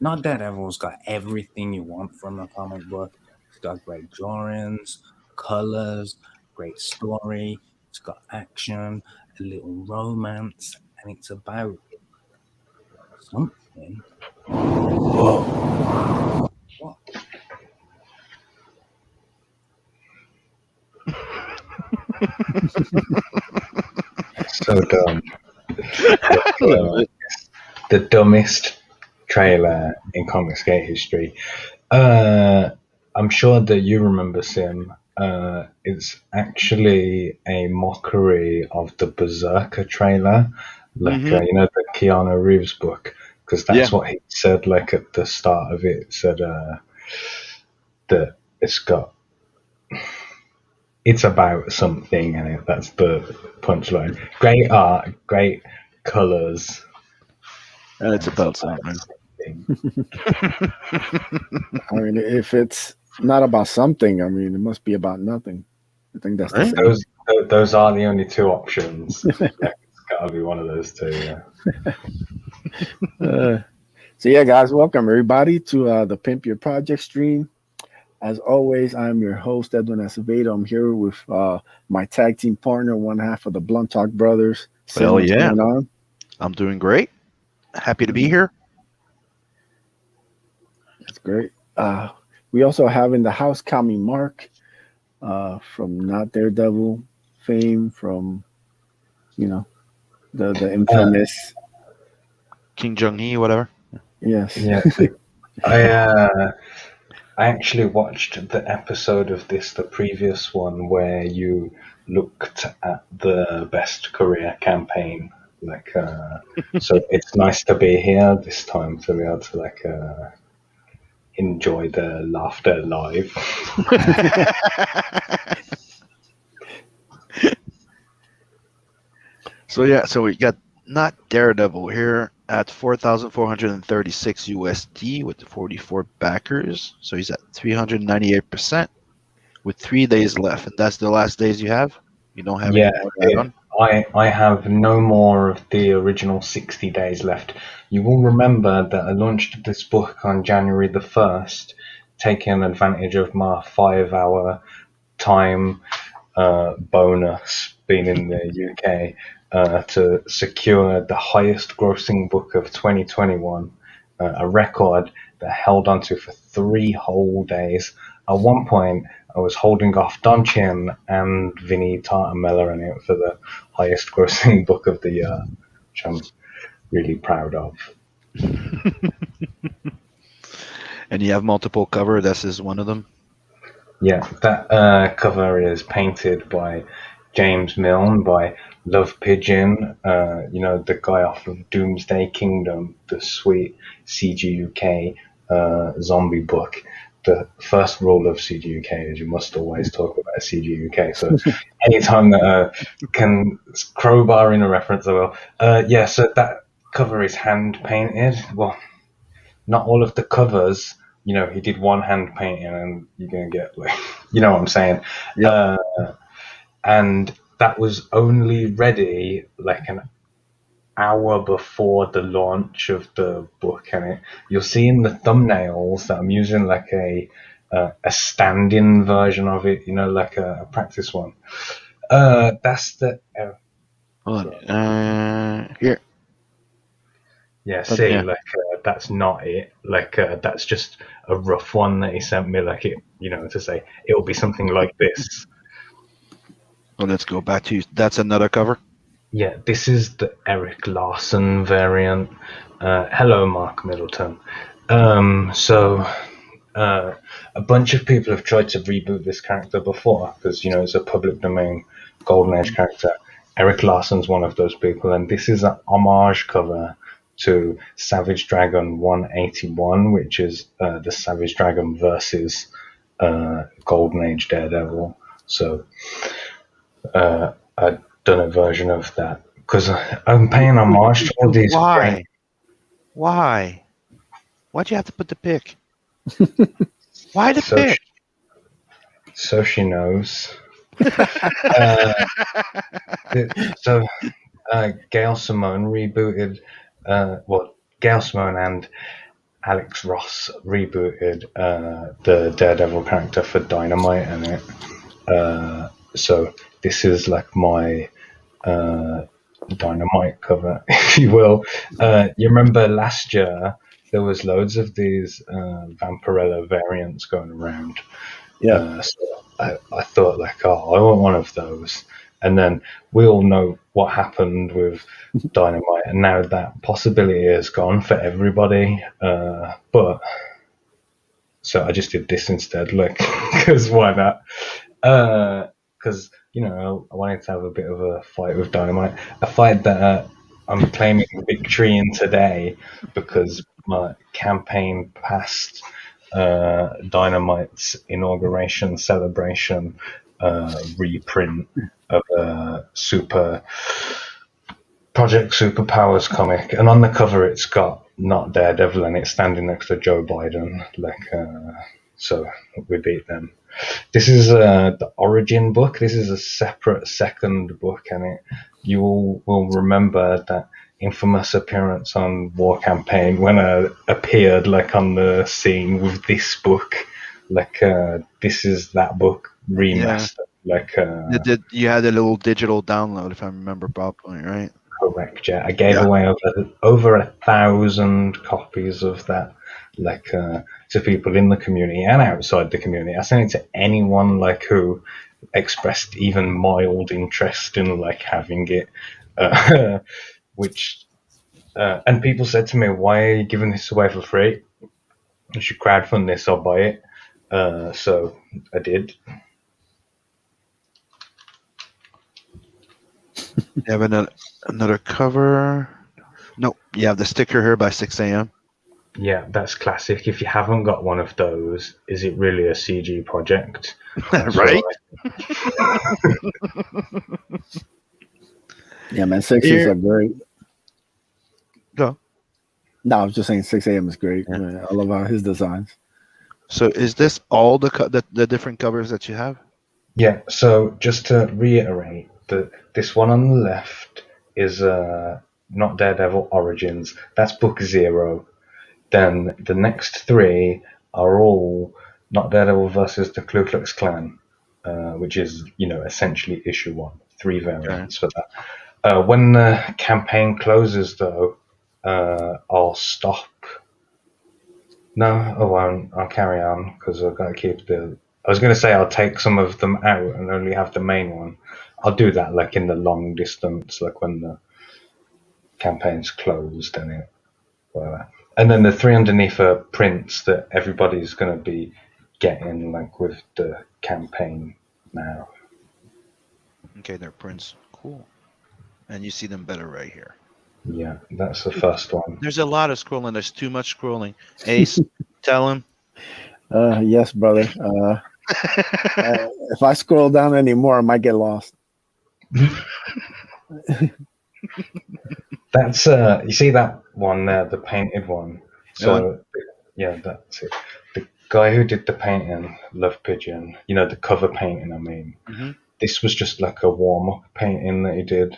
Not Daredevil's got everything you want from a comic book. It's got great drawings, colors, great story. It's got action, a little romance, and it's about something. Whoa! What? So dumb. Love it. The dumbest trailer in comic skate history. I'm sure that you remember, Sim. It's actually a mockery of the Berserker trailer, like you know, the Keanu Reeves book, because that's Yeah. what he said. Like at the start of it, said that it's about something, and that's the punchline. Great art, great colors. And it's about something. I mean, if it's not about something, I mean, it must be about nothing. I think that's the same. Those are the only two options. Yeah, it's got to be one of those two. Yeah. So yeah, guys, welcome everybody to the Pimp Your Project stream. As always, I'm your host, Edwin Acevedo. I'm here with my tag team partner, one half of the Blunt Talk Brothers. Well, what's yeah. going on? I'm doing great. Happy to be here. That's great. We also have in the house Kami Mark from NOT Daredevil fame, from the infamous King Jung-hee, whatever. yes. Yeah. I actually watched the episode of this, the previous one, where you looked at the best career campaign. Like, so it's nice to be here this time to be able to enjoy the laughter live. So we got NOT Daredevil here at 4,436 USD with 44 backers. So he's at 398% with 3 days left, and that's the last days you have. You don't have any more to add on? I have no more of the original 60 days left. You will remember that I launched this book on January the 1st, taking advantage of my 5-hour time bonus being in the UK to secure the highest grossing book of 2021, a record that held onto for 3 whole days. At one point, I was holding off Don Chin and Vinny Tartamella in it for the highest grossing book of the year, which I'm really proud of. And you have multiple cover. This is one of them. Yeah, that cover is painted by James Milne, by Love Pigeon, the guy off of Doomsday Kingdom, the sweet CGUK zombie book. The first rule of CGUK is you must always talk about CGUK. So anytime that can crowbar in a reference, I will. So that cover is hand painted. Well, not all of the covers. He did one hand painting, and you're gonna get you know what I'm saying. Yeah. And that was only ready like an hour before the launch of the book, and you'll see in the thumbnails that I'm using like a stand-in version of it, like a practice one. That's the Hold on. Here. Yeah, see, Yeah. That's not it. That's just a rough one that he sent me, to say it'll be something like this. Well, let's go back to you. That's another cover? Yeah, this is the Eric Larson variant. Hello, Mark Middleton. A bunch of people have tried to reboot this character before because, it's a public domain Golden Age character. Eric Larson's one of those people, and this is an homage cover to Savage Dragon 181, which is the Savage Dragon versus Golden Age Daredevil. So I've done a version of that because I'm paying homage to all these. Why? Why? Why'd you have to put the pic? Why the pic? So she knows. Gail Simone rebooted. Gail Simone and Alex Ross rebooted the Daredevil character for Dynamite in it. So this is like my Dynamite cover, if you will. You remember last year there was loads of these Vampirella variants going around. Yeah. So I thought like, oh, I want one of those. And then we all know what happened with Dynamite, and now that possibility is gone for everybody. But so I just did this instead, like, because why not? Because I wanted to have a bit of a fight with Dynamite, a fight that I'm claiming victory in today because my campaign passed Dynamite's inauguration celebration reprint of a Project Superpowers comic, and on the cover it's got Not Daredevil and it's standing next to Joe Biden, so we beat them. This is the origin book. This is a separate second book, and you all will remember that infamous appearance on War Campaign when I appeared like on the scene with this book. This is that book remastered. You had a little digital download, if I remember properly, right? Correct, yeah. I gave away over 1,000 copies of that, to people in the community and outside the community. I sent it to anyone who expressed even mild interest in having it, which and people said to me, "Why are you giving this away for free? You should crowdfund this or buy it." So I did. You have another cover. Nope. You have the sticker here by 6 a.m. Yeah, that's classic. If you haven't got one of those, is it really a CG project? Right? Yeah, man. 6 is a great. Go. No, I was just saying 6 a.m. is great. Yeah. Man, I love his designs. So is this all the different covers that you have? Yeah, so just to reiterate, this one on the left is Not Daredevil Origins. That's book 0. Then the next 3 are all Not Daredevil versus the Ku Klux Klan, which is, essentially issue 1. 3 variants for that. When the campaign closes, though, I'll stop. No, I won't. I'll carry on because I've got to keep I was going to say I'll take some of them out and only have the main one. I'll do that in the long distance, when the campaign's closed and whatever. And then the 3 underneath are prints that everybody's going to be getting with the campaign now. Okay, they're prints. Cool. And you see them better right here. Yeah, that's the first one. There's a lot of scrolling. There's too much scrolling. Ace, tell him. Yes, brother. If I scroll down anymore, I might get lost. That's you see that one there, the painted one. So yeah, that's it. The guy who did the painting, Love Pigeon, the cover painting. I mean, this was just a warm-up painting that he did,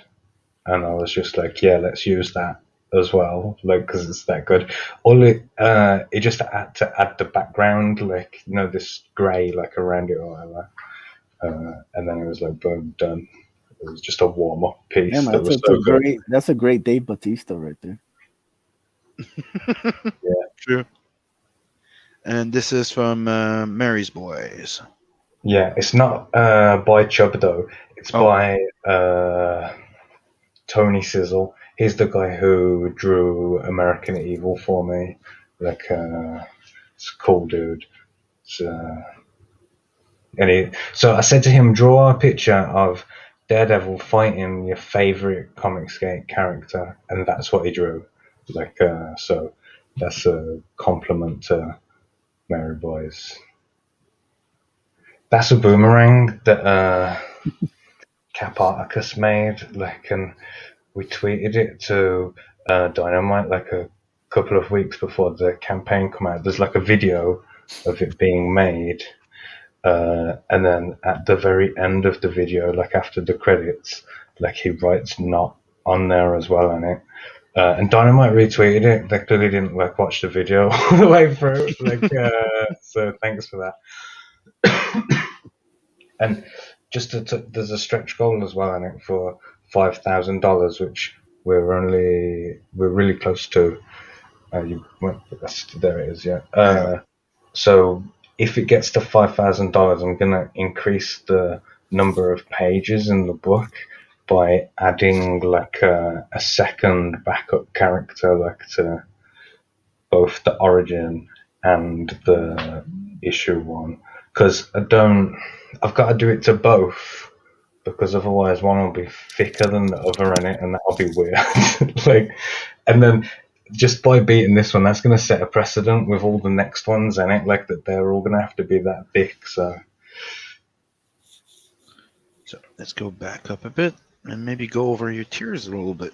and I was just yeah, let's use that as well, because it's that good. It just had to add the background, this grey around it or whatever, and then it was boom, done. It was just a warm-up piece. Yeah, man, that's a great Dave Bautista right there. Yeah, true. And this is from Mary's Boys. Yeah, it's not by Chubb though. It's by Tony Sizzle. He's the guy who drew American Evil for me. It's a cool dude. So I said to him, draw a picture of Daredevil fighting your favorite Comicsgate character, and that's what he drew. So that's a compliment to Mary Boys. That's a boomerang that Cap Articus made, and we tweeted it to Dynamite a couple of weeks before the campaign come out. There's a video of it being made, and then at the very end of the video, after the credits, he writes "not" on there as well in it. And Dynamite retweeted it. They clearly didn't like watch the video all the way through. So thanks for that. And just there's a stretch goal as well in it for $5,000, which we're really close to. There it is. Yeah. So if it gets to $5,000, I'm gonna increase the number of pages in the book by adding like a second backup character, like to both the origin and the issue one. Because I've got to do it to both. Because otherwise, one will be thicker than the other in it, and that'll be weird. And then just by beating this one, that's going to set a precedent with all the next ones in it, like that they're all going to have to be that thick. So let's go back up a bit and maybe go over your tiers a little bit.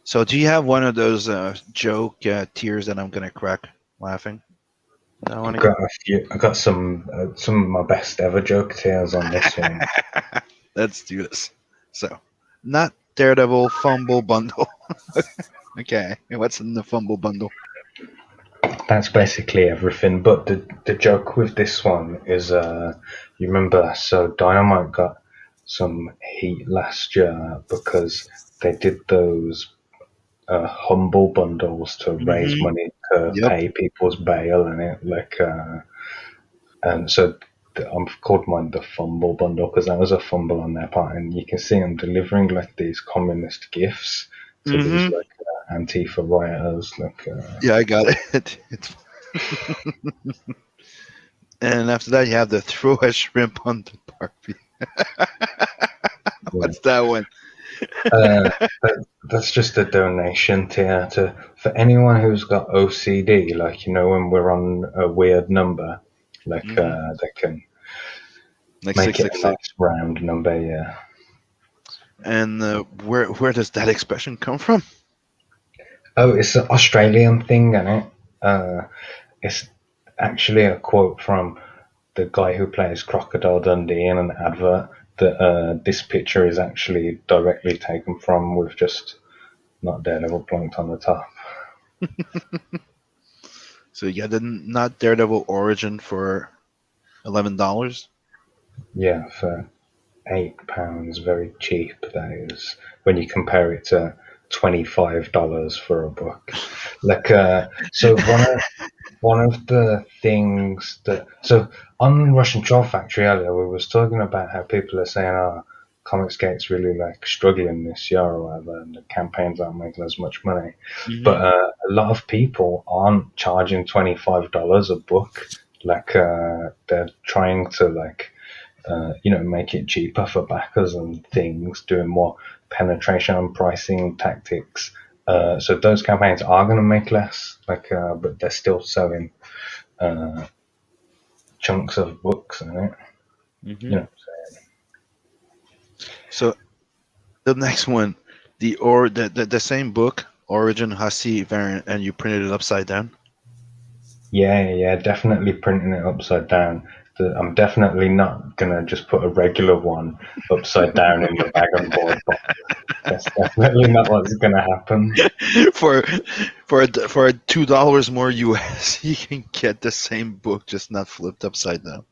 So do you have one of those joke tiers that I'm gonna crack laughing? I got some of my best ever joke tiers on this one. Let's do this. So, not Daredevil Fumble Bundle. Okay, what's in the Fumble Bundle? That's basically everything. But the joke with this one is, you remember, so Dynamite got some heat last year because they did those humble bundles to raise money to pay people's bail and it and so I've called mine the fumble bundle because that was a fumble on their part, and you can see them delivering like these communist gifts to these like Antifa rioters. Yeah, I got it. And after that, you have the throw a shrimp on the Barbie. What's that one? That's just a donation tier for anyone who's got OCD, like when we're on a weird number, they can like make 666. it a nice round number. Yeah. And where does that expression come from? Oh, it's an Australian thing, isn't it? It's actually a quote from the guy who plays Crocodile Dundee in an advert that this picture is actually directly taken from, with just Not Daredevil plunked on the top. So you got the Not Daredevil origin for $11? Yeah, for £8, very cheap, that is, when you compare it to $25 for a book. So one of the things so on Russian Troll Factory earlier, we was talking about how people are saying, Comicsgate's really struggling this year or whatever, and the campaigns aren't making as much money. But a lot of people aren't charging $25 a book. They're trying to make it cheaper for backers and things, doing more penetration and pricing tactics. So those campaigns are going to make less, but they're still selling chunks of books in it. You know what I'm saying? So the next one, the same book, Origin Hussey variant, and you printed it upside down? Yeah, definitely printing it upside down. I'm definitely not gonna just put a regular one upside down in the bag and board box. That's definitely not what's gonna happen. For $2 more US, you can get the same book, just not flipped upside down.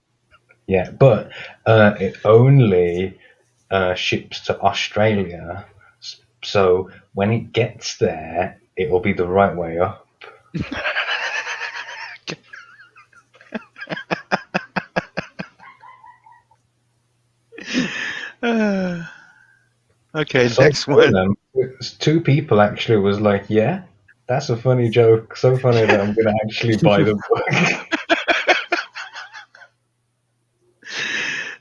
Yeah, but it only ships to Australia, so when it gets there, it will be the right way up. Okay, next one. Two people actually was like, yeah, that's a funny joke. So funny that I'm going to actually buy the book.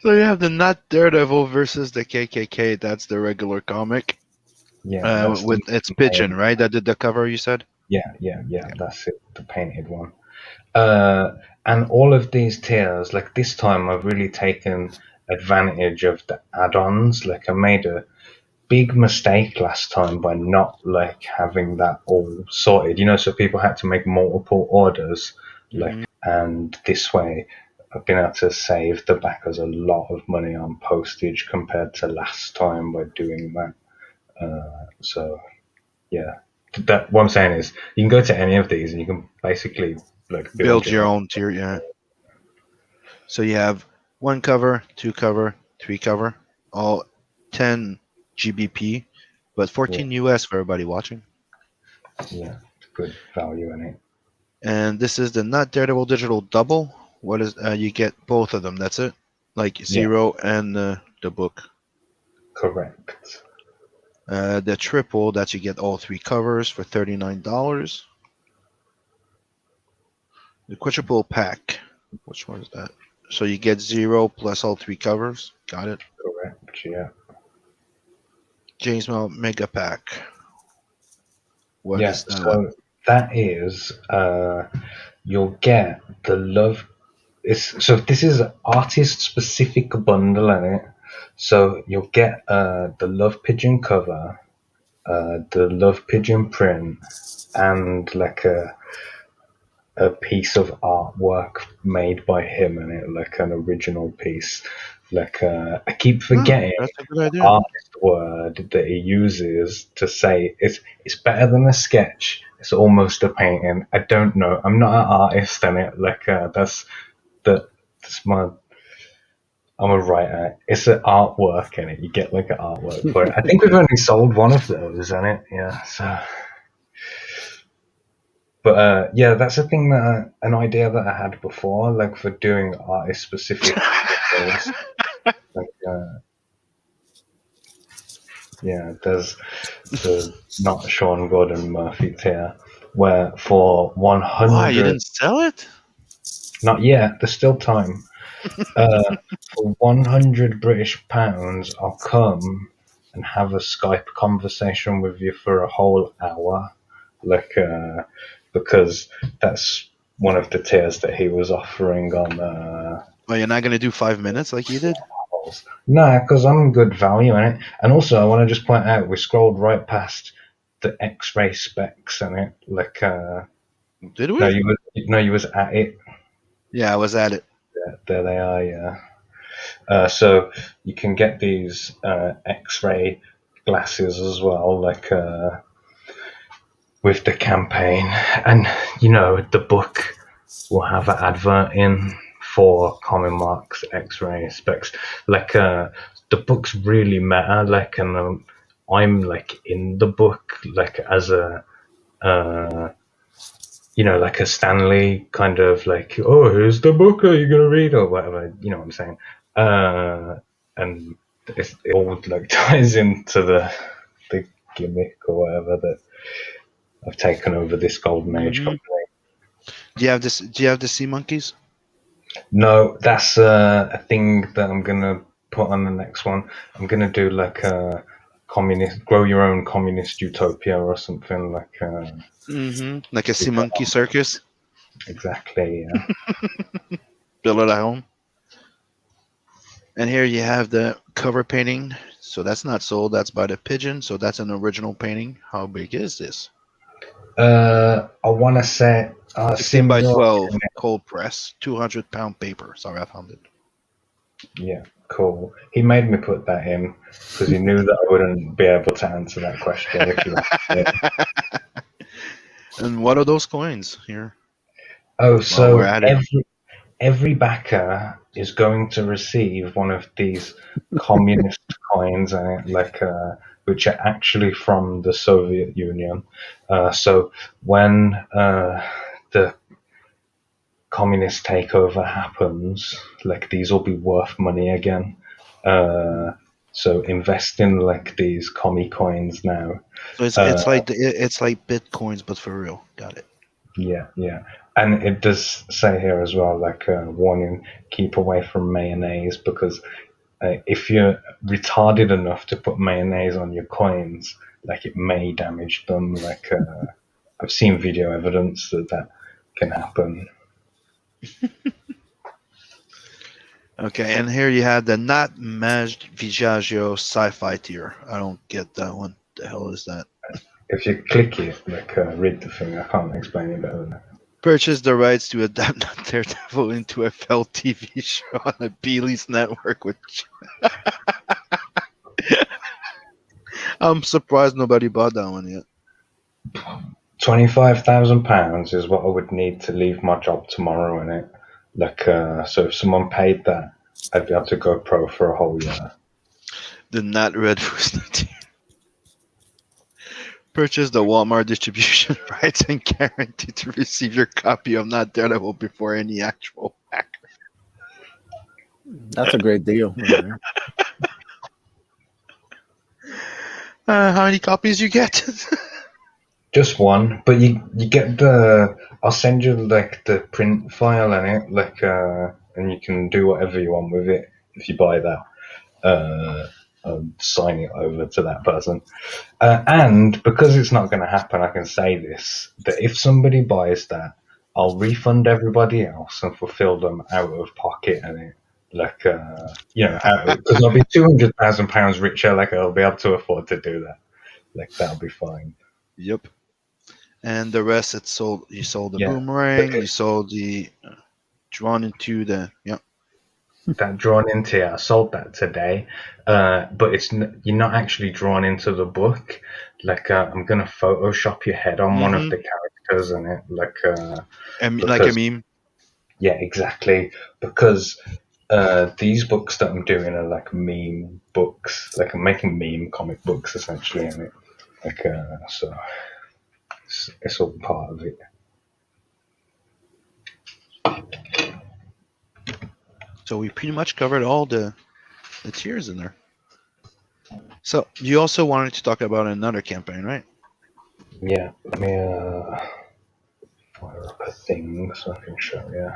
So you have the Not Daredevil versus the KKK. That's the regular comic. Yeah. It's Pigeon, right? That did the cover, you said? Yeah. That's it, the painted one. And all of these tiers, this time I've really taken advantage of the add-ons. I made a big mistake last time by not having that all sorted, so people had to make multiple orders, and this way I've been able to save the backers a lot of money on postage compared to last time by doing that. So yeah, that what I'm saying is you can go to any of these and you can basically like Build your own tier, yeah. So you have 1 cover, 2 cover, 3 cover, all 10 GBP, but 14 US for everybody watching. Yeah, good value in it. And this is the Not Daredevil Digital Double. What is you get both of them? That's it, like Zero and the book. Correct. The triple that you get all 3 covers for $39. The quadruple pack. Which one is that? So you get 0 plus all 3 covers. Got it. Correct. Yeah. James Bond Mega Pack. What Yeah. is that So one? that is you'll get the love. So this is an artist specific bundle in it. So you'll get the Love Pigeon cover, the Love Pigeon print, and like a piece of artwork made by him in it, like an original piece. Like I keep forgetting That's a good idea. artist word that he uses to say it's better than a sketch. It's almost a painting. I don't know. I'm not an artist in it. Like that's my. I'm a writer. It's an artwork in it. You get like an artwork for it. I think we've only sold one of those in it. Yeah. So. But yeah, that's a thing that an idea that I had before, like for doing artist specific things. Like, yeah, there's the not Sean Gordon Murphy tier where for Why, you 100, didn't sell it? not yet, there's still time. For 100 British pounds, I'll come and have a Skype conversation with you for a whole hour, like because that's one of the tiers that he was offering on. Oh, you're not gonna do 5 minutes like you did? No, because I'm good value in it, and also I want to just point out we scrolled right past the X-ray specs in it. Like, Did we? no, you was at it. Yeah, I was at it. There they are. Yeah. So you can get these X-ray glasses as well, like with the campaign, and the book will have an advert in for Common Marks X-ray specs. Like the book's really meta. Like, and I'm like in the book, like as a like a Stanley kind of like, oh, here's the book, are you gonna read or whatever? You know what I'm saying? And it all like ties into the gimmick or whatever that I've taken over this Golden Age company. Do you have this? Do you have the Sea Monkeys? No, that's a thing that I'm gonna put on the next one. I'm gonna do like a grow your own communist utopia or something like. Like a Sea Monkey Circus? Exactly. Yeah. Build it at home. And here you have the cover painting. So that's not sold. That's by the Pigeon. So that's an original painting. How big is this? I want to say 16 by 12 cold press, 200-pound paper. Sorry, I found it. Yeah, cool. He made me put that in because he knew that I wouldn't be able to answer that question if you asked it. And what are those coins here? Oh, so every backer is going to receive one of these communist coins, like which are actually from the Soviet Union. So when the communist takeover happens, like these will be worth money again. So invest in like these commie coins now. So it's like Bitcoins, but for real. Got it. Yeah. And it does say here as well, like warning: keep away from mayonnaise because if you're retarded enough to put mayonnaise on your coins, like it may damage them. Like I've seen video evidence that can happen. Okay, and here you have the Not Viaggio sci-fi tier. I don't get that one. The hell is that? If you click it, like read the thing, I can't explain it better than that. Purchase the rights to adapt Not Daredevil into a fell TV show on the Bealeys network. Which I'm surprised nobody bought that one yet. £25,000 is what I would need to leave my job tomorrow, innit? Like, so if someone paid that, I'd be able to go pro for a whole year. The not red was not purchase the Walmart distribution rights and guarantee to receive your copy of Not Daredevil before any actual pack. That's a great deal. Right there. How many copies you get? Just one, but you get the. I'll send you like the print file in it, like, and you can do whatever you want with it if you buy that. And sign it over to that person. And because it's not going to happen, I can say this: that if somebody buys that, I'll refund everybody else and fulfill them out of pocket, and it. Like, because I'll be £200,000 richer. Like, I'll be able to afford to do that. Like, that'll be fine. Yep. And the rest, it's sold. You sold the Yeah. boomerang. You sold the drawn into the That drawn into it, I sold that today, but you're not actually drawn into the book. Like, I'm gonna Photoshop your head on one of the characters in it, like like a meme. Yeah, exactly. Because these books that I'm doing are like meme books. Like, I'm making meme comic books essentially in it. Like, so it's all part of it. So we pretty much covered all the tiers in there. So you also wanted to talk about another campaign, right? Yeah, let me fire up a thing so I can show you.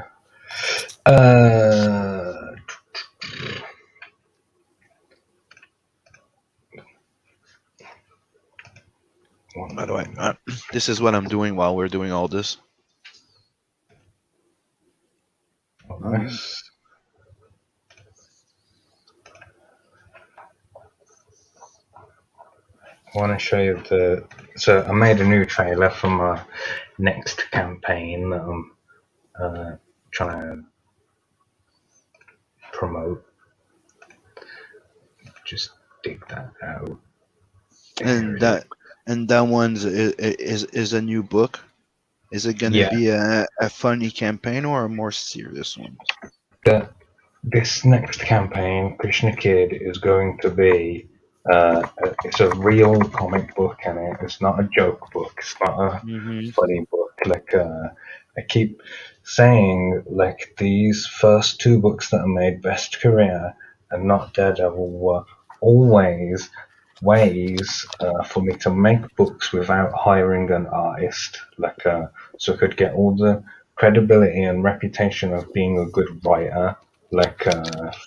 By the way, this is what I'm doing while we're doing all this. Nice. I want to show you so I made a new trailer for my next campaign that I'm trying to promote. Just dig that out. And that one's is a new book. Is it going to Yeah. be a funny campaign or a more serious one? This next campaign, Krishna Kid, is going to be it's a real comic book, and it's not a joke book. It's not a funny book. Like, I keep saying, like, these first two books that I made, Best Career and Not Daredevil, were always ways for me to make books without hiring an artist, like, so I could get all the credibility and reputation of being a good writer, like,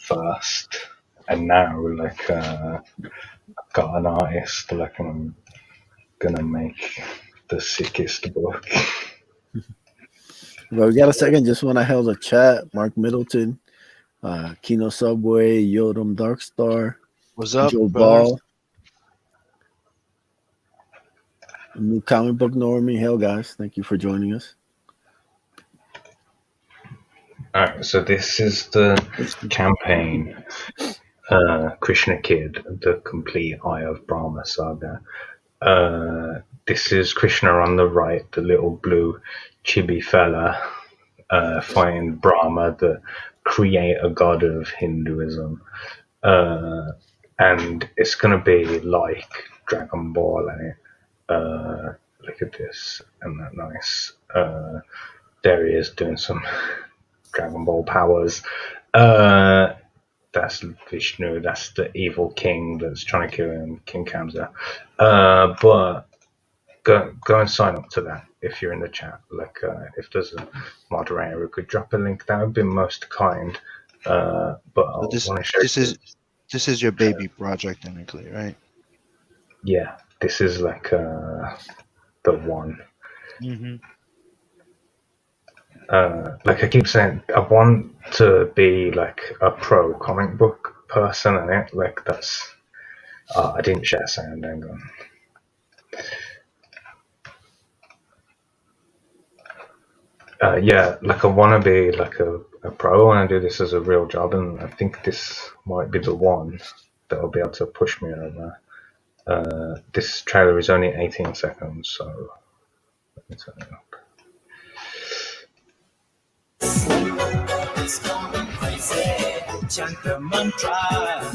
first, and now, like, I've got an artist, like, and I'm gonna make the sickest book. Well, we got a second. Just want to hail the chat. Mark Middleton, Kino Subway, Yodam Darkstar, What's up, Joe brothers? Ball, new comic book normie. Hell, guys, thank you for joining us. Alright, so this is the campaign, Krishna Kid, the complete Eye of Brahma saga. This is Krishna on the right, the little blue chibi fella, fighting Brahma, the creator god of Hinduism. And it's gonna be like Dragon Ball, and look at this, isn't that nice? There he is doing some Dragon Ball powers. That's Vishnu, that's the evil king that's trying to kill him, King Kamsa. But go and sign up to that if you're in the chat. Like, if there's a moderator who could drop a link, that would be most kind. But I want to share this is your baby project, technically, right? Yeah, this is like the one. Like I keep saying, I want to be like a pro comic book person, and it like that's. I didn't share sound. Hang on. Yeah, like I want to be like a pro. I want to do this as a real job, and I think this might be the one that will be able to push me over. This trailer is only 18 seconds, so Let me turn it up. Chant the mantra,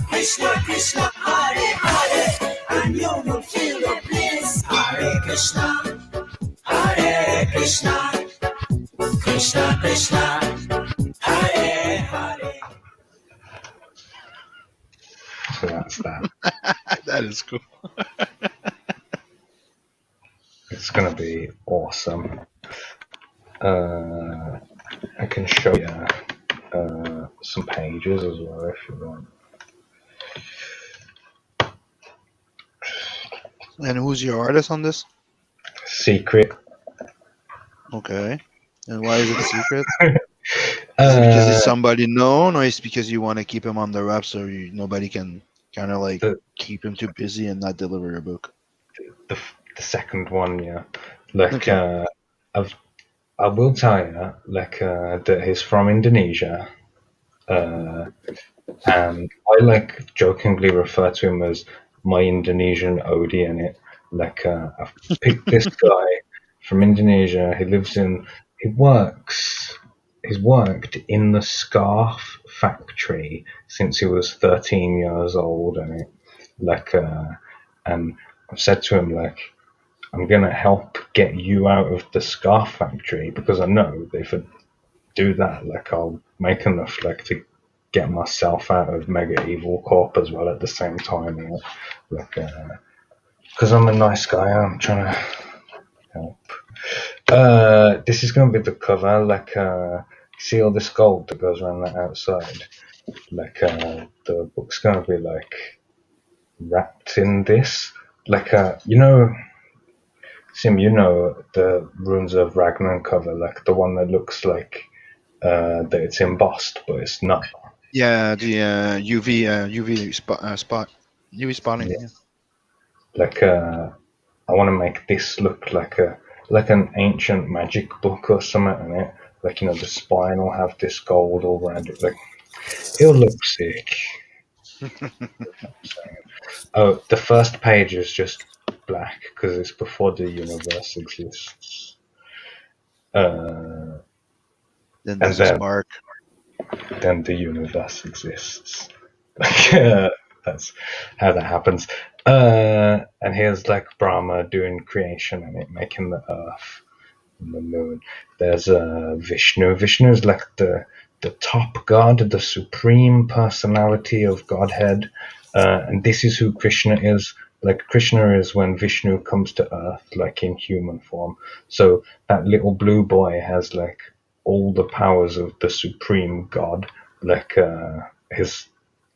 Krishna Krishna Hare Hare, and you will feel the bliss. Hare Krishna, Hare Krishna, Krishna Krishna, Hare Hare. So that's that. That is cool. It's gonna be awesome. I can show you some pages as well if you want. And who's your artist on this? Secret. Okay. And why is it secret? Is it because he's somebody known, or is it because you want to keep him on the rap so nobody can kind of like keep him too busy and not deliver your book? The second one, yeah. Like, Okay. I will tell you, like, that he's from Indonesia, and I like jokingly refer to him as my Indonesian Odie in it. Like, I've picked this guy from Indonesia. He's worked in the scarf factory since he was 13 years old, and and I've said to him, like, I'm gonna help get you out of the scarf factory because I know that if I do that, like, I'll make enough, like, to get myself out of Mega Evil Corp as well at the same time, you know? Like, because I'm a nice guy, I'm trying to help. This is gonna be the cover, like, see all this gold that goes around that outside? Like, the book's gonna be, like, wrapped in this. Like, Sim, you know the Runes of Ragnar cover, like the one that looks like that it's embossed, but it's not. Yeah, the UV spot, UV spotting. Yeah. Yeah. Like, I want to make this look like an ancient magic book or something in it. Like, you know, the spine will have this gold all around it. Like, it'll look sick. Oh, the first page is just black because it's before the universe exists. Then And there's a then spark. the universe exists. Like, that's how that happens. And here's like Brahma doing creation and it making the earth and the moon. There's Vishnu. Vishnu is like the top god, the supreme personality of Godhead. And this is who Krishna is. Like, Krishna is when Vishnu comes to earth, like in human form. So that little blue boy has like all the powers of the supreme god, like his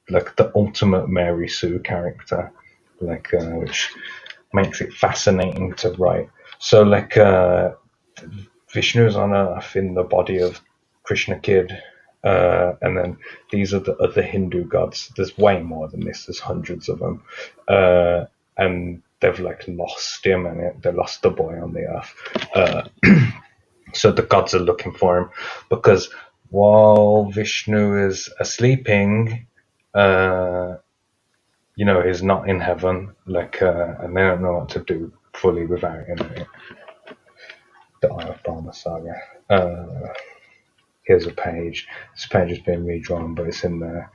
like the ultimate Mary Sue character, like which makes it fascinating to write. So like Vishnu's on Earth in the body of Krishna Kid, and then these are the other Hindu gods. There's way more than this. There's hundreds of them, and they've like lost him, and they lost the boy on the Earth. So the gods are looking for him because while Vishnu is sleeping, you know, he's not in heaven, like, and they don't know what to do fully without him. The Eye of Brahma saga. Here's a page. This page has been redrawn, but it's in there.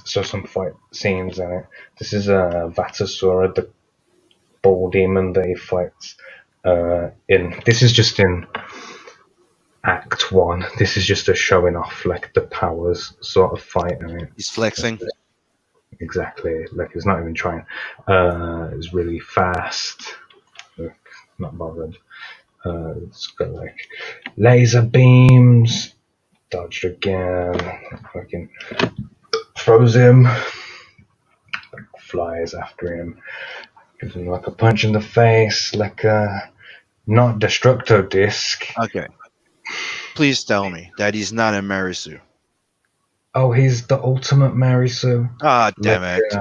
So some fight scenes in it. This is Vatasura, the bull demon that he fights. This is just in Act 1. This is just a showing off, like, the powers sort of fight. I mean, He's flexing. Exactly. Like, he's not even trying. It's really fast. Look, not bothered. It's got like laser beams. Dodged again. Fucking throws him. Like, flies after him. Gives him like a punch in the face. Like a not destructo disc. Okay. Please tell me that he's not a Marisu. Oh, he's the ultimate Marisu. Ah, damn it.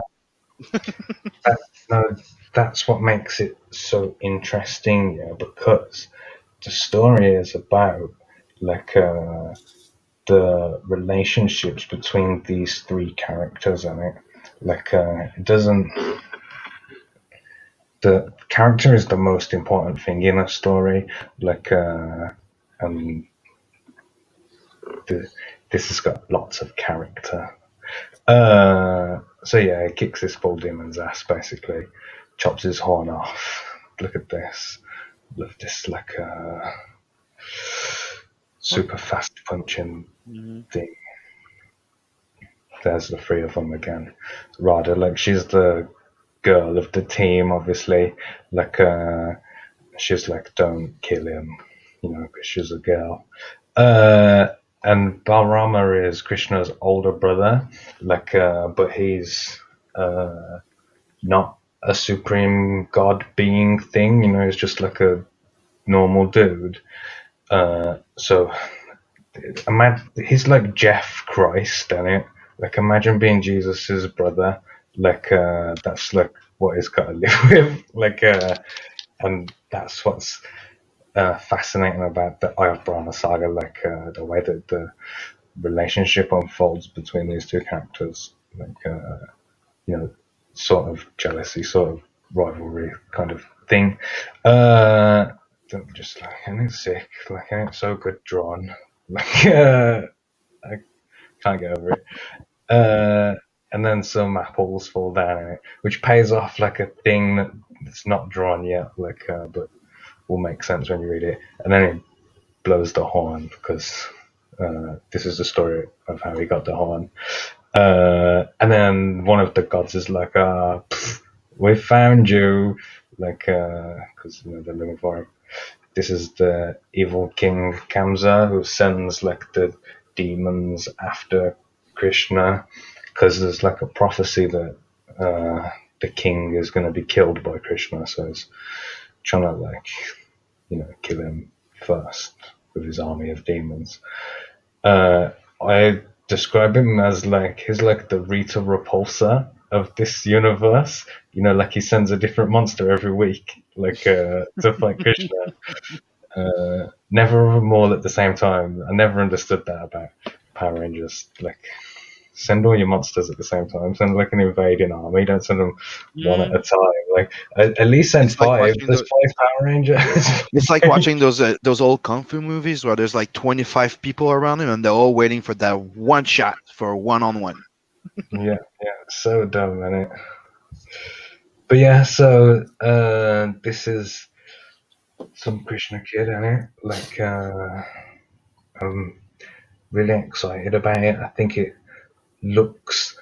No, that's what makes it so interesting, yeah, because the story is about like the relationships between these three characters in it. Like, it doesn't. the character is the most important thing in a story. Like, and this has got lots of character. So yeah, he kicks this bull demon's ass basically, chops his horn off. Look at this. Look at this, like super fast punching thing. There's the three of them again. Rada, like she's the girl of the team, obviously. Like she's like, don't kill him, because she's a girl. And Balrama is Krishna's older brother, like, but he's not a supreme god being thing. He's just like a normal dude. So he's like Jeff Christ, isn't it? Like, imagine being Jesus's brother. Like, that's like what he's got to live with. Like, and that's what's fascinating about the Eye of Brahma saga. Like, the way that the relationship unfolds between these two characters. Like, sort of jealousy, sort of rivalry kind of thing. Just like, and it's sick. Like, and it's so good drawn. Like, I can't get over it. And then some apples fall down in it, which pays off like a thing that's not drawn yet, like, but will make sense when you read it. And then it blows the horn because this is the story of how he got the horn. And then one of the gods is like, we found you, like, because they're looking for him. This is the evil King Kamsa who sends like the demons after Krishna, because there's like a prophecy that the king is going to be killed by Krishna, so he's trying to like, kill him first with his army of demons. I describe him as like, he's like the Rita Repulsa of this universe. Like he sends a different monster every week, like to fight Krishna. Never of them all at the same time. I never understood that about Power Rangers. Like, send all your monsters at the same time. Send like an invading army. Don't send them one at a time. Like, at least send five. There's 5 Power Rangers. It's like watching those old kung fu movies where there's like 25 people around him and they're all waiting for that one shot for a one-on-one. Yeah, so dumb, isn't it? But yeah, so this is some Krishna kid, isn't it? Like, I'm really excited about it. I think it looks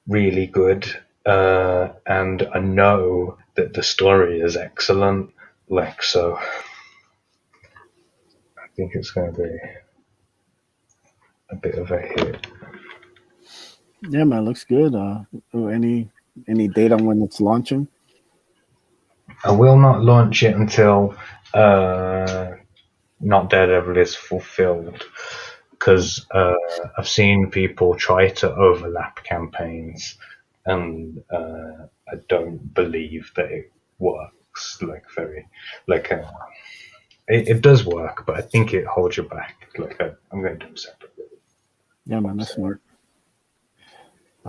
really good, and I know that the story is excellent. Like, so I think it's going to be a bit of a hit. Yeah, man, looks good. Any date on when it's launching? I will not launch it until Not Daredevil is fulfilled, because I've seen people try to overlap campaigns, and I don't believe that it works. It does work, but I think it holds you back. Like, I'm going to do them separately. Yeah, man, that's smart.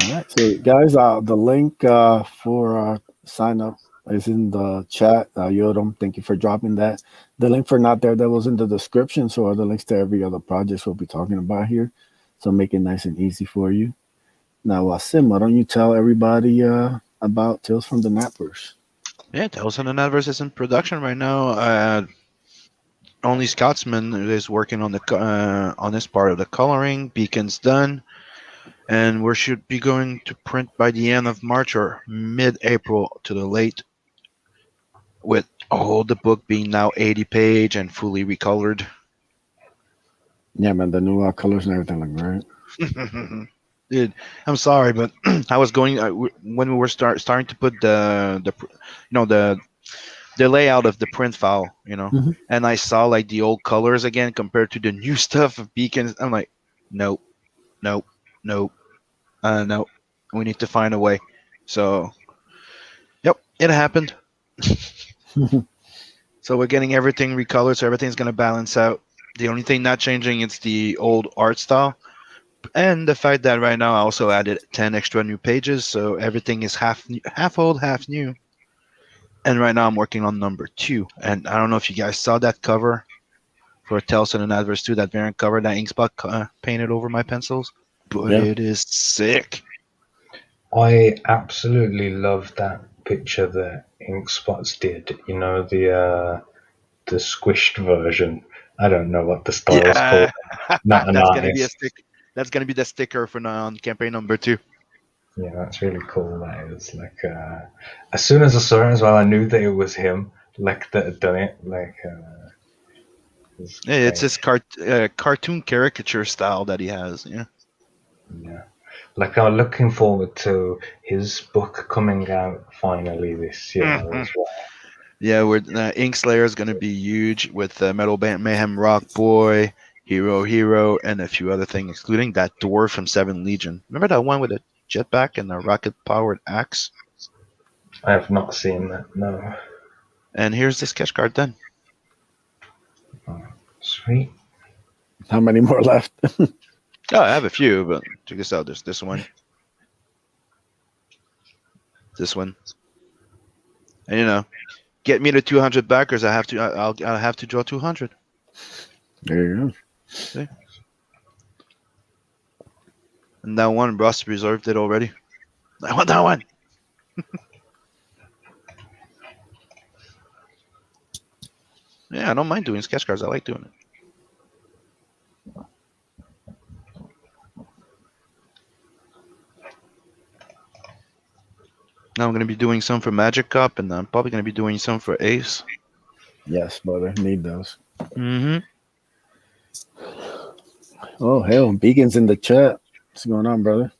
All right, so guys, the link for sign up is in the chat. Yodom, thank you for dropping that. The link for Not Daredevil is in the description, so are the links to every other project we'll be talking about here. So make it nice and easy for you. Now, Sim, why don't you tell everybody about Tales from the Nappers? Yeah, Tales from the Netverse is in production right now. Only Scotsman is working on on this part of the coloring. Beacon's done. And we should be going to print by the end of March or mid-April to the late, with all the book being now 80-page and fully recolored. Yeah, man, the new colors and everything look great. Dude, I'm sorry, but I was going when we were starting to put the layout of the print file, and I saw like the old colors again compared to the new stuff of Beacons. I'm like, nope. No, we need to find a way. So, yep, it happened. So we're getting everything recolored, so everything's going to balance out. The only thing not changing is the old art style. And the fact that right now I also added 10 extra new pages, so everything is half old, half new. And right now I'm working on number 2. And I don't know if you guys saw that cover for Tales and Adverse 2, that variant cover that Inkspot painted over my pencils. But Yeah. it is sick. I absolutely love that picture that Inkspots did. You know, the squished version. I don't know what the style's called. Not an That's gonna be a artist. stick. That's gonna be the sticker for now on campaign number 2. Yeah, that's really cool. That is like, as soon as I saw it as well, I knew that it was him. Like that had done it. Like, Yeah, it's his cartoon caricature style that he has. Yeah. Yeah. Like I'm looking forward to his book coming out finally this year as well. Yeah, where Inkslayer is going to be huge with Metal Band Mayhem Rock Boy, Hero, and a few other things, including that dwarf from 7 Legion. Remember that one with a jetpack and a rocket-powered axe? I have not seen that. No. And here's the sketch card then. Sweet. How many more left? Oh, I have a few, but check this out. There's this one. This one. And, you know, get me to 200 backers. I'll have to draw 200. There you go. See? And that one, Ross reserved it already. I want that one. Yeah, I don't mind doing sketch cards. I like doing it. Now I'm going to be doing some for Magic Cup, and I'm probably going to be doing some for Ace. Yes, brother. Need those. Mm-hmm. Oh, hell. Beacon's in the chat. What's going on, brother?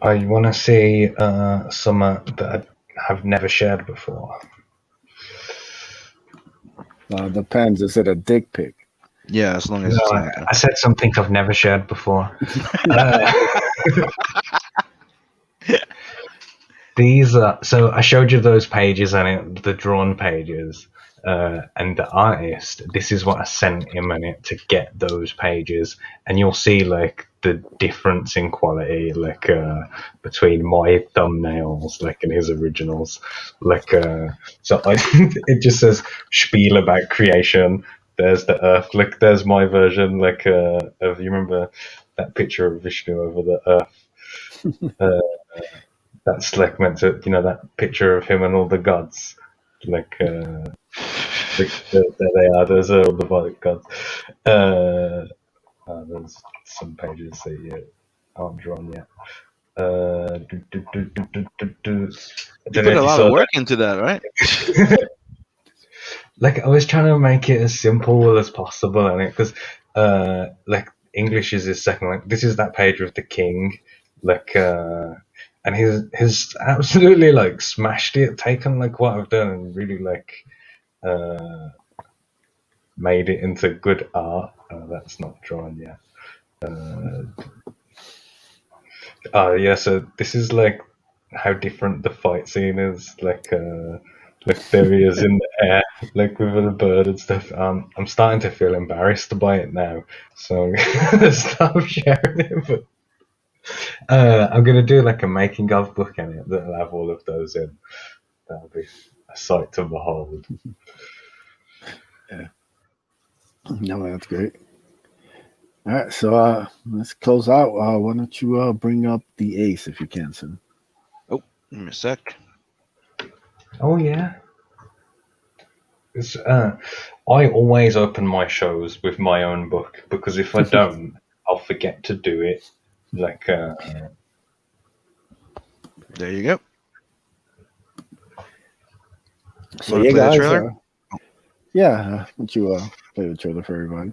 I want to see some that I have never shared before. Depends. Is it a dick pic? Yeah, as long as No, it's not I said something I've never shared before. These are so I showed you those pages and the drawn pages, and the artist. This is what I sent him and it to get those pages, and you'll see like the difference in quality, like between my thumbnails, like and his originals, like so it just says spiel about creation. There's the Earth, like there's my version, like of you remember that picture of Vishnu over the Earth. That's like meant to, you know, that picture of him and all the gods. Like, there they are, those are all the gods. There's some pages that you aren't drawn yet. You put a lot of work into that, right? Like, I was trying to make it as simple as possible, and because, like, English is his second language. This is that page with the king, like, and he's absolutely like smashed it, taken like what I've done and really like made it into good art. That's not drawn yet. Yeah, so this is like how different the fight scene is. Like there he is in the air, like with the bird and stuff. I'm starting to feel embarrassed by it now, so I'm gonna stop sharing it. But I'm gonna do like a making of book in it that'll have all of those in. That'll be a sight to behold. Yeah. No, that's great. All right, so let's close out. Why don't you bring up the ace if you can, son? Oh, give me a sec. Oh yeah. I always open my shows with my own book because if I don't, I'll forget to do it. Like, there you go. So Wanna yeah, play the guys. trailer? Yeah, why don't you play the trailer for everybody?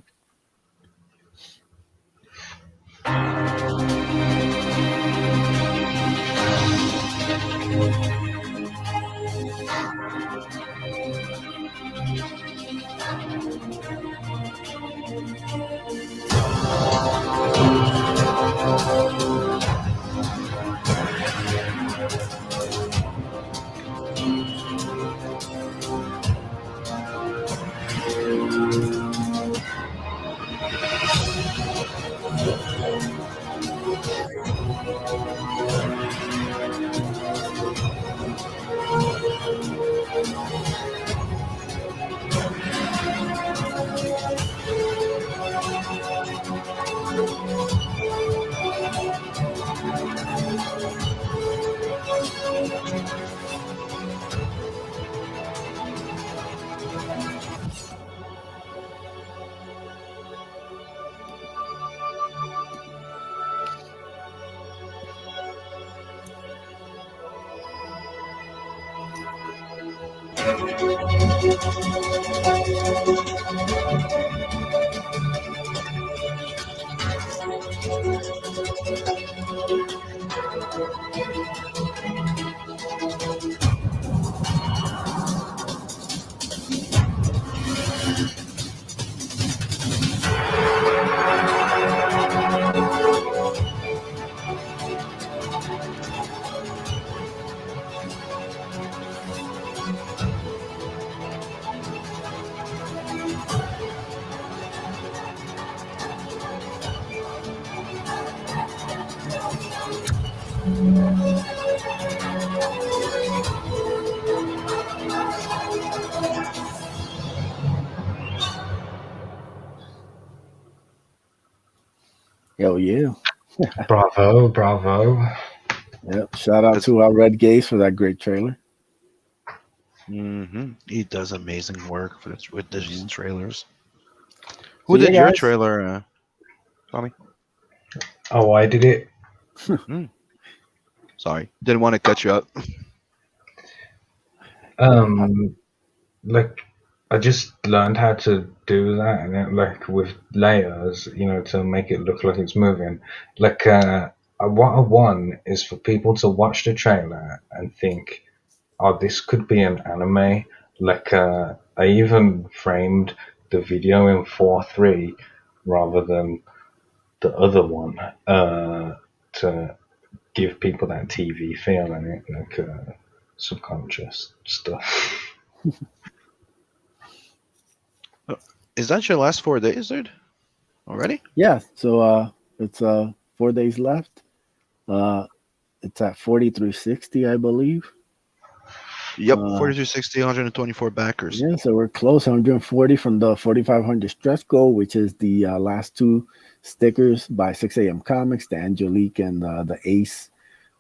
Hell yeah. Bravo, bravo. Yep. Shout out That's- to Red Gaze for that great trailer. He does amazing work with these Mhm. trailers. So Who yeah, did your guys. trailer, Tommy? Oh, I did it. Sorry, didn't want to cut you up. Like I just learned how to do that, and it, like with layers, to make it look like it's moving. Like what I want is for people to watch the trailer and think, "Oh, this could be an anime." Like I even framed the video in 4:3 rather than the other one to give people that TV feel in it, like subconscious stuff. Is that your last 4 days, dude? Already? Yeah. So it's 4 days left. It's at 4360, I believe. Yep, 4260, 124 backers. Yeah, so we're close. 140 from the 4500 stretch goal, which is the last two stickers by 6 a.m. Comics, the Angelique and the Ace.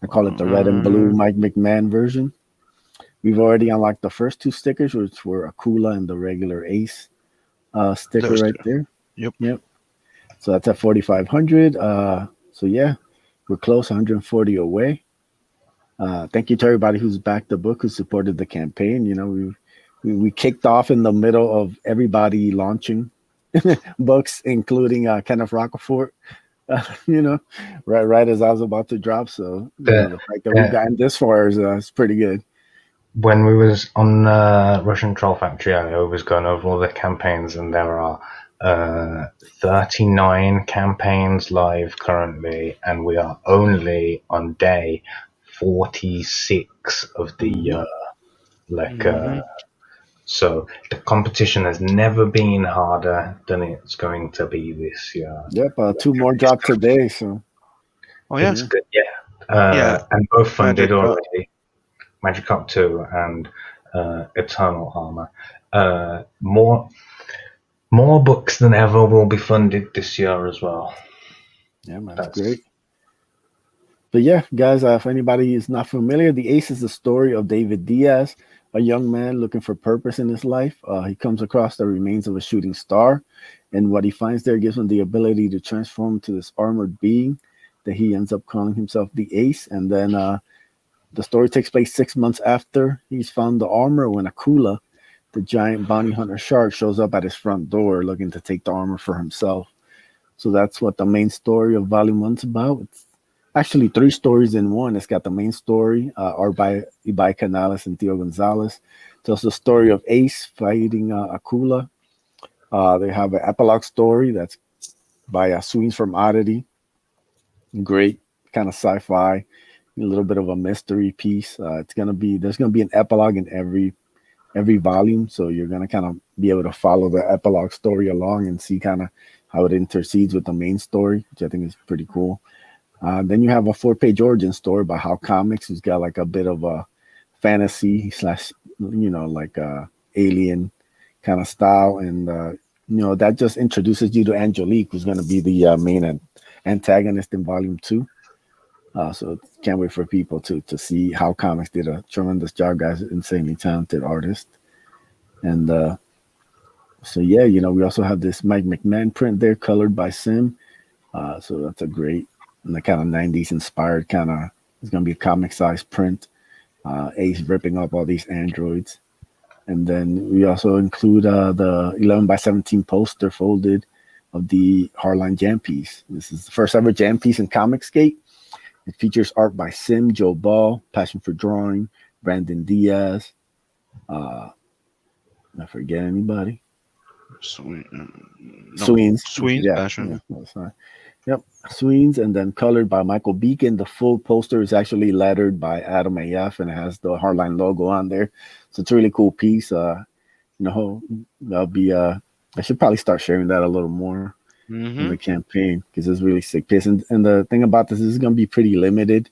I call it the red and blue Mike McMahon version. We've already unlocked the first two stickers, which were Akula and the regular Ace sticker Those right two. there. Yep. So that's at 4500. So yeah, we're close, 140 away. Thank you to everybody who's backed the book, who supported the campaign. We kicked off in the middle of everybody launching books, including Kenneth Rocafort. Right as I was about to drop. So the fact that we've gotten this far is pretty good. When we was on Russian Troll Factory, I was going over all the campaigns, and there are 39 campaigns live currently, and we are only on day 46 of the so the competition has never been harder than it's going to be this year. Yep, two more dropped today. So Oh yeah. It's good, yeah. Yeah. And both funded Magic Cup. already. Magic Cup 2 and Eternal Armor. More books than ever will be funded this year as well. yeah, man, that's great. But yeah, guys, if anybody is not familiar, The Ace is the story of David Diaz, a young man looking for purpose in his life. He comes across the remains of a shooting star, and what he finds there gives him the ability to transform to this armored being that he ends up calling himself the Ace. And then the story takes place 6 months after he's found the armor, when Akula, the giant bounty hunter shark, shows up at his front door looking to take the armor for himself. So that's what the main story of Volume 1's about. It's actually 3 stories in one. It's got the main story, art by Ibai Canales and Theo Gonzalez. Tells the story of Ace fighting Akula. They have an epilogue story that's by Swings from Oddity. Great kind of sci-fi, a little bit of a mystery piece. There's gonna be an epilogue in every volume, so you're gonna kind of be able to follow the epilogue story along and see kind of how it intercedes with the main story, which I think is pretty cool. Then you have a 4-page origin story by Haill Comics, who's got like a bit of a fantasy slash, like alien kind of style, and that just introduces you to Angelique, who's going to be the main antagonist in Volume 2. So can't wait for people to see how Comics did a tremendous job, guys. Insanely talented artist. And so yeah, we also have this Mike McMahon print there, colored by Sim. So that's a great, and the kind of 90s inspired kind of, it's gonna be a comic size print. Ace ripping up all these androids. And then we also include the 11 by 17 poster folded of the Hardline Jam piece. This is the first ever jam piece in Comicsgate. It features art by Sim, Joe Ball, Passion for Drawing, Brandon Diaz. I forget anybody. Sweet. No, Sweens. Sweens Yeah, passion. that's fine. Yep, Sweens, and then colored by Michael Beacon. The full poster is actually lettered by Adam AF, and it has the Hardline logo on there. So it's a really cool piece. That'll be. I should probably start sharing that a little more in the campaign because it's really sick piece. And the thing about this is going to be pretty limited,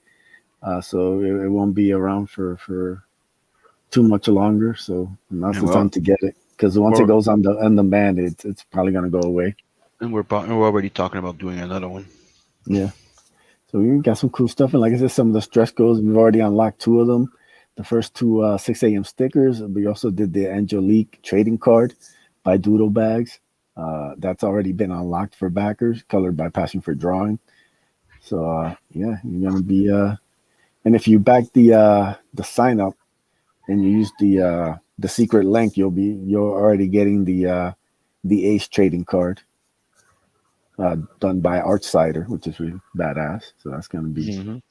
so it won't be around for too much longer. So now's the time to get it because once it goes on the band, it's probably going to go away. And we're already talking about doing another one. Yeah. So we got some cool stuff. And like I said, some of the stretch goals, we've already unlocked 2 of them. The first 2 6 a.m. stickers. We also did the Angelique trading card by Doodle Bags. That's already been unlocked for backers, colored by Passion for Drawing. So yeah, you're gonna be and if you back the sign up and you use the secret link, you're already getting the Ace trading card. Done by Artsider, which is really badass. So that's going to be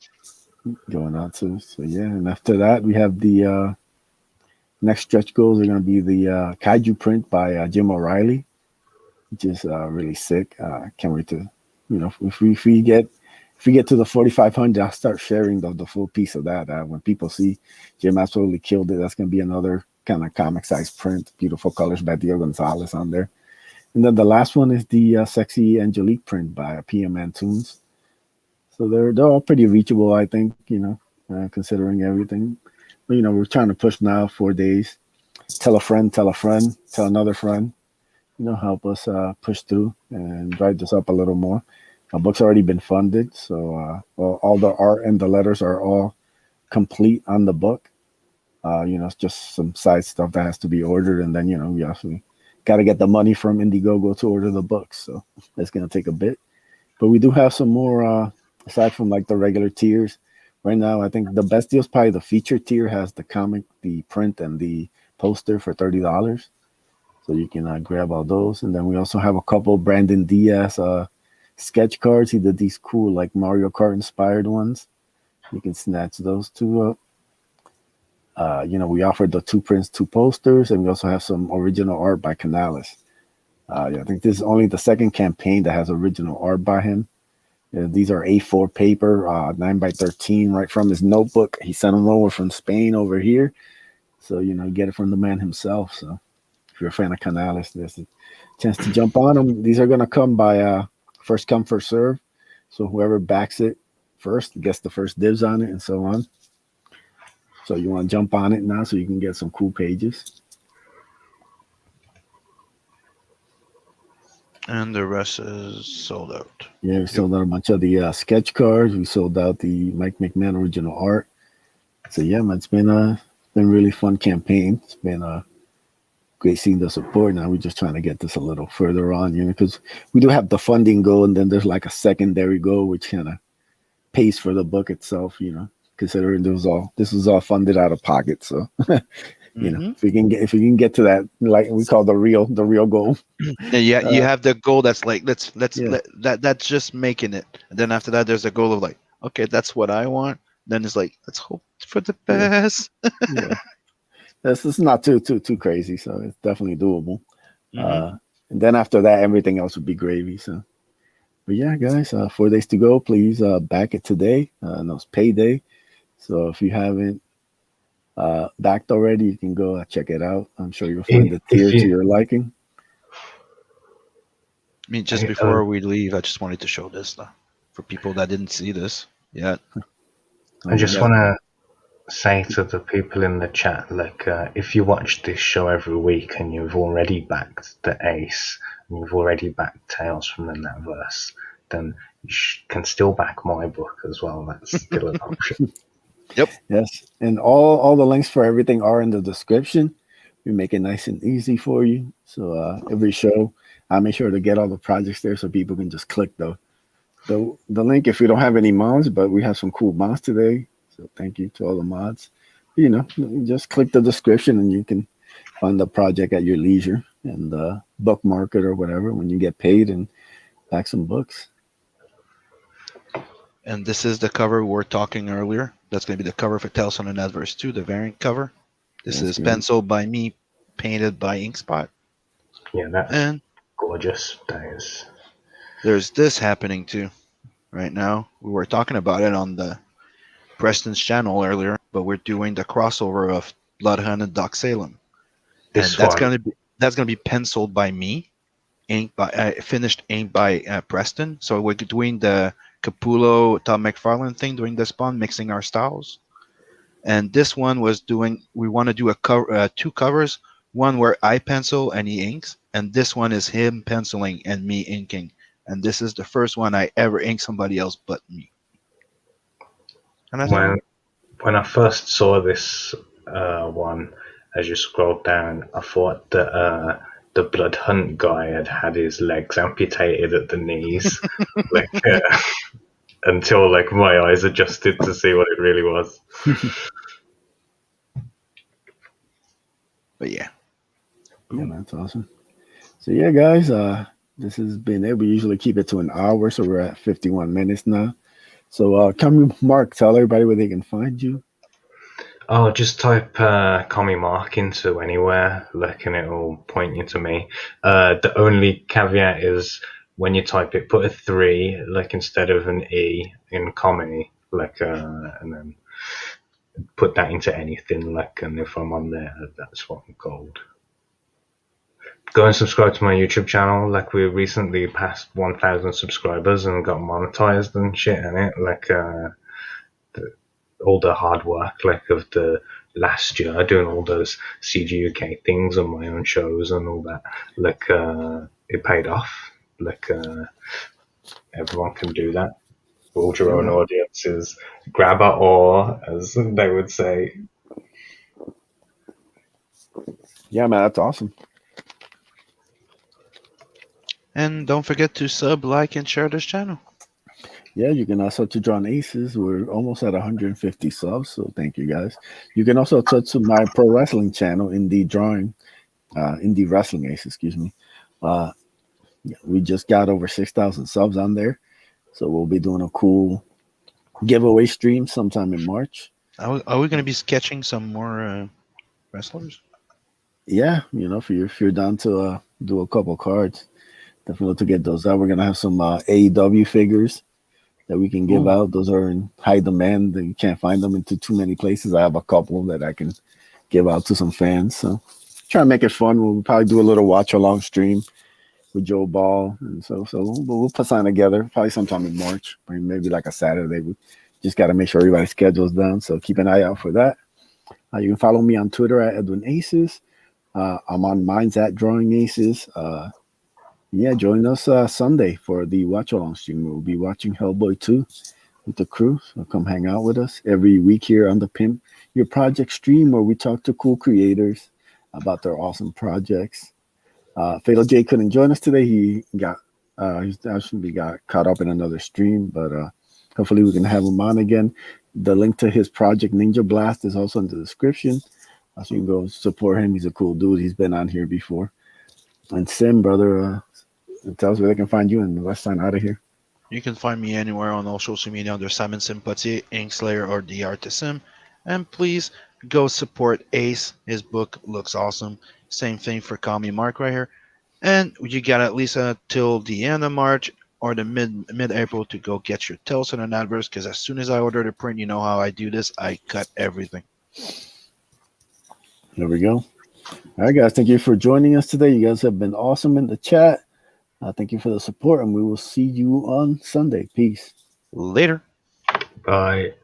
going on too. So yeah, and after that we have the next stretch goals are going to be the Kaiju print by Jim O'Reilly, which is really sick. Can't wait to, if we get to the 4,500, I'll start sharing the full piece of that. When people see Jim absolutely killed it, that's going to be another kind of comic size print, beautiful colors by Dio Gonzalez on there. And then the last one is the sexy Angelique print by P.M.P Tunes. So they're all pretty reachable, I think, considering everything. But, we're trying to push now 4 days. Tell a friend, tell another friend, help us push through and drive this up a little more. Our book's already been funded, so all the art and the letters are all complete on the book. It's just some side stuff that has to be ordered, and then, we actually got to get the money from Indiegogo to order the books, so that's going to take a bit. But we do have some more, aside from like the regular tiers. Right now, I think the best deal is probably the feature tier has the comic, the print, and the poster for $30. So you can grab all those. And then we also have a couple Brandon Diaz sketch cards. He did these cool like Mario Kart inspired ones. You can snatch those two up. We offered the 2 prints, 2 posters, and we also have some original art by Canales. I think this is only the second campaign that has original art by him. These are A4 paper, 9x13, right from his notebook. He sent them over from Spain over here. So, get it from the man himself. So if you're a fan of Canales, there's a chance to jump on them. These are going to come by first come, first serve. So whoever backs it first gets the first dibs on it and so on. So you want to jump on it now so you can get some cool pages. And the rest is sold out. Yeah, we sold out a bunch of the sketch cards. We sold out the Mike McMahon original art. So yeah, man, it's been a really fun campaign. It's been great seeing the support. Now we're just trying to get this a little further on, because we do have the funding goal, and then there's like a secondary goal which kind of pays for the book itself, considering this was all funded out of pocket. So if we can get to that, like we call the real goal. Yeah, you have the goal that's like that's just making it. And then after that there's a goal of like, okay, that's what I want. Then it's like, let's hope for the best. Yeah. This is not too crazy, so it's definitely doable. And then after that, everything else would be gravy. So, but yeah, guys, 4 days to go. Please back it today. No, it's payday. So if you haven't backed already, you can go check it out. I'm sure you'll find the tier to your liking. I mean, just before we leave, I just wanted to show this for people that didn't see this yet. I just want to say to the people in the chat, like, if you watch this show every week and you've already backed the Ace and you've already backed Tales from the Netverse, then you can still back my book as well. That's still an option. Yep. Yes, and all the links for everything are in the description. We make it nice and easy for you. So every show, I make sure to get all the projects there so people can just click the link if we don't have any mods, but we have some cool mods today. So thank you to all the mods. Just click the description and you can find the project at your leisure and bookmark it or whatever when you get paid and back some books. And this is the cover we were talking earlier. That's going to be the cover for Tales on an Adverse 2, the variant cover. This That's is great. penciled by me, painted by Inkspot. Yeah, that's And gorgeous. That is. there's this happening too right now. We were talking about it on the Preston's channel earlier, but we're doing the crossover of Bloodhound and Doc Salem. And This one. that's gonna be penciled by me, inked by finished ink by Preston. So we're doing the Capullo Tom McFarlane thing, doing the spawn, mixing our styles. And this one was doing. We want to do a cover, two covers. One where I pencil and he inks, and this one is him penciling and me inking. And this is the first one I ever inked somebody else but me. And I thought, When I first saw this one, as you scrolled down, I thought that the Blood Hunt guy had his legs amputated at the knees, like until like my eyes adjusted to see what it really was. but yeah, Yeah, that's awesome. So yeah, guys, this has been it. We usually keep it to an hour, so we're at 51 minutes now. So come Mark, tell everybody where they can find you. Oh, just type Commie Mark into anywhere, like, and it'll point you to me. The only caveat is when you type it, put a 3, like, instead of an E in Commie, like, and then put that into anything, like, and if I'm on there, that's what I'm called. Go and subscribe to my YouTube channel. Like, we recently passed 1,000 subscribers and got monetized and shit in it. Like, all the hard work, like, of the last year, doing all those CG UK things on my own shows and all that. Like, it paid off. Like, everyone can do that. Build your own audiences. Grab a oar, as they would say. Yeah, man, that's awesome. and don't forget to sub, like, and share this channel. Yeah, you can also to Drawn Aces. We're almost at 150 subs, so thank you guys. You can also touch to my pro wrestling channel, Indie Wrestling Ace, excuse me. We just got over 6,000 subs on there, so we'll be doing a cool giveaway stream sometime in March. Are we going to be sketching some more wrestlers? Yeah, if you're down to do a couple cards, definitely to get those out. We're gonna have some AEW figures that we can give out. Those are in high demand. You can't find them into too many places. I have a couple that I can give out to some fans. So try to make it fun. We'll probably do a little watch along stream with Joe Ball, and so we'll put something together probably sometime in March, maybe like a Saturday. We just got to make sure everybody's schedule's done. So keep an eye out for that. You can follow me on Twitter at Edwin Aces. I'm on Mine's at Drawing Aces. Yeah, join us Sunday for the watch along stream. We'll be watching Hellboy 2 with the crew. So come hang out with us every week here on the P.I.M.P, your project stream, where we talk to cool creators about their awesome projects. Fatal J couldn't join us today. He actually got caught up in another stream, but hopefully we can have him on again. The link to his project Ninja Blast is also in the description. So you can go support him. He's a cool dude. He's been on here before. And Sim, brother, tell us where they can find you and let's sign out of here. You can find me anywhere on all social media under Simon Sympathy, Inkslayer, or The Artist Sim. And please go support Ace. His book looks awesome. Same thing for Call Me Mark right here. And you got at least till the end of March or the mid-April to go get your Tales on an Adverse, because as soon as I order the print, you know how I do this. I cut everything. There we go. All right, guys. Thank you for joining us today. You guys have been awesome in the chat. Thank you for the support, and we will see you on Sunday. Peace. Later. Bye.